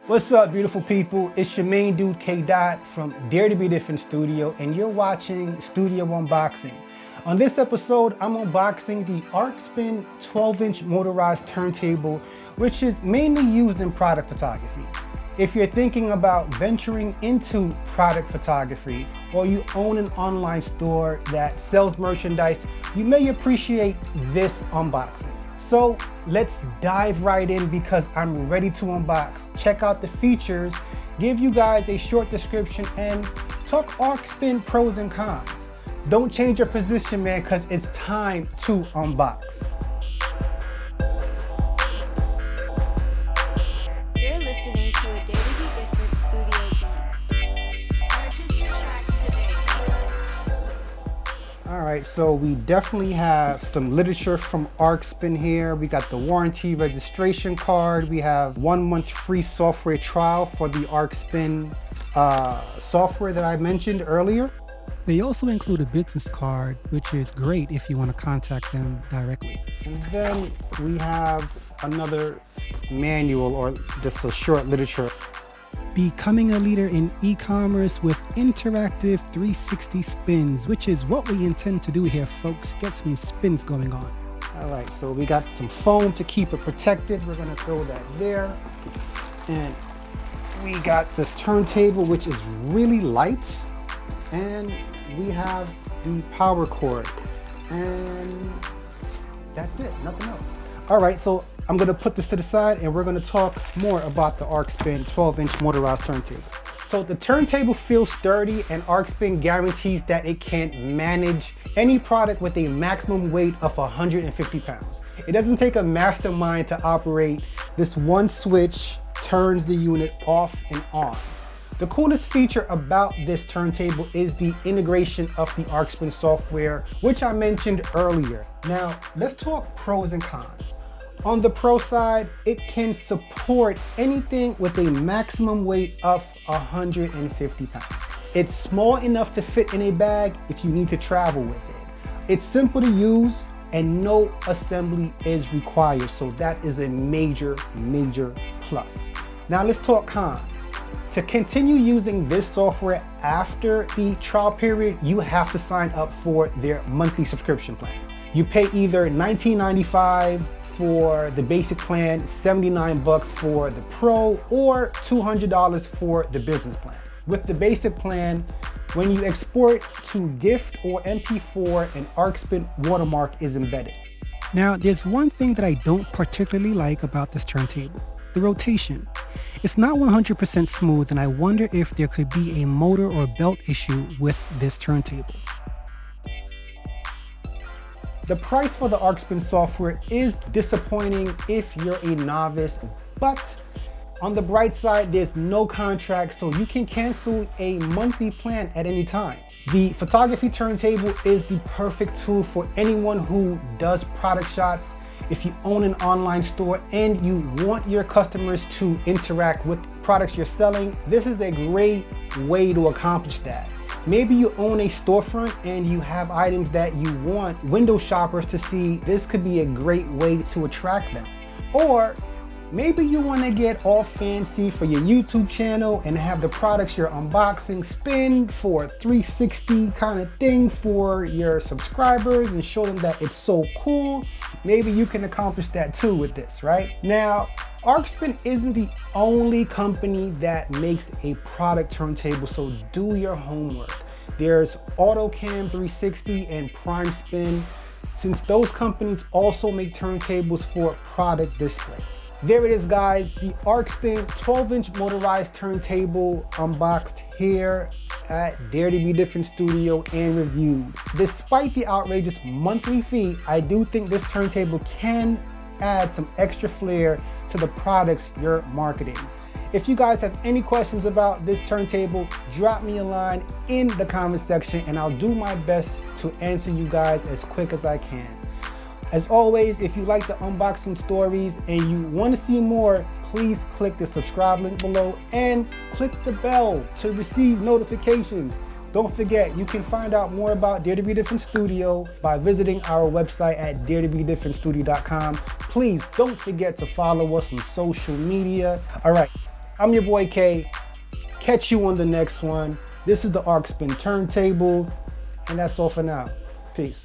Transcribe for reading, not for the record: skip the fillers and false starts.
What's up, beautiful people? It's your main dude, K Dot from Dare to Be Different Studio, and you're watching Studio Unboxing. On this episode, I'm unboxing the Arqspin 12-inch motorized turntable, which is mainly used in product photography. If you're thinking about venturing into product photography, or you own an online store that sells merchandise, you may appreciate this unboxing. So let's dive right in because I'm ready to unbox, check out the features, give you guys a short description, and talk Arqspin pros and cons. Don't change your position, man, because it's time to unbox. You're listening to a Dare to Be Different studio beat. Purchase your tracks today. All right, so we definitely have some literature from Arqspin here. We got the warranty registration card. We have 1 month free software trial for the Arqspin software that I mentioned earlier. They also include a business card, which is great if you want to contact them directly. And then we have another manual or just a short literature. Becoming a leader in e-commerce with interactive 360 spins, which is what we intend to do here, folks. Get some spins going on. All right, so we got some foam to keep it protected. We're gonna throw that there. And we got this turntable, which is really light. And we have the power cord. And that's it, nothing else. All right, so I'm gonna put this to the side and we're gonna talk more about the Arqspin 12-inch motorized turntable. So the turntable feels sturdy and Arqspin guarantees that it can manage any product with a maximum weight of 150 pounds. It doesn't take a mastermind to operate. This one switch turns the unit off and on. The coolest feature about this turntable is the integration of the Arqspin software, which I mentioned earlier. Now, let's talk pros and cons. On the pro side, it can support anything with a maximum weight of 150 pounds. It's small enough to fit in a bag if you need to travel with it. It's simple to use and no assembly is required, so that is a major plus. Now let's talk cons. To continue using this software after the trial period, you have to sign up for their monthly subscription plan. You pay either $19.95 for the basic plan, $79 for the pro, or $200 for the business plan. With the basic plan, when you export to GIF or MP4, an Arqspin watermark is embedded. Now, there's one thing that I don't particularly like about this turntable: the rotation. It's not 100% smooth, and I wonder if there could be a motor or belt issue with this turntable. The price for the Arqspin software is disappointing if you're a novice, but on the bright side, there's no contract, so you can cancel a monthly plan at any time. The photography turntable is the perfect tool for anyone who does product shots. If you own an online store and you want your customers to interact with products you're selling, this is a great way to accomplish that. Maybe you own a storefront and you have items that you want window shoppers to see. This could be a great way to attract them. Or maybe you want to get all fancy for your YouTube channel and have the products you're unboxing spin for a 360 kind of thing for your subscribers and show them that it's so cool. Maybe you can accomplish that too with this, right? Now, Arqspin isn't the only company that makes a product turntable, so do your homework. There's AutoCam 360 and Prime Spin, since those companies also make turntables for product display. There it is, guys, the Arqspin 12-inch motorized turntable unboxed here at Dare to Be Different Studio and reviewed. Despite the outrageous monthly fee, I do think this turntable can add some extra flair to the products you're marketing. If you guys have any questions about this turntable, drop me a line in the comment section and I'll do my best to answer you guys as quick as I can. As always, if you like the unboxing stories and you want to see more, please click the subscribe link below and click the bell to receive notifications. Don't forget, you can find out more about Dare to Be Different Studio by visiting our website at daretobedifferentstudio.com. Please don't forget to follow us on social media. All right, I'm your boy K. Catch you on the next one. This is the Arqspin turntable, and that's all for now. Peace.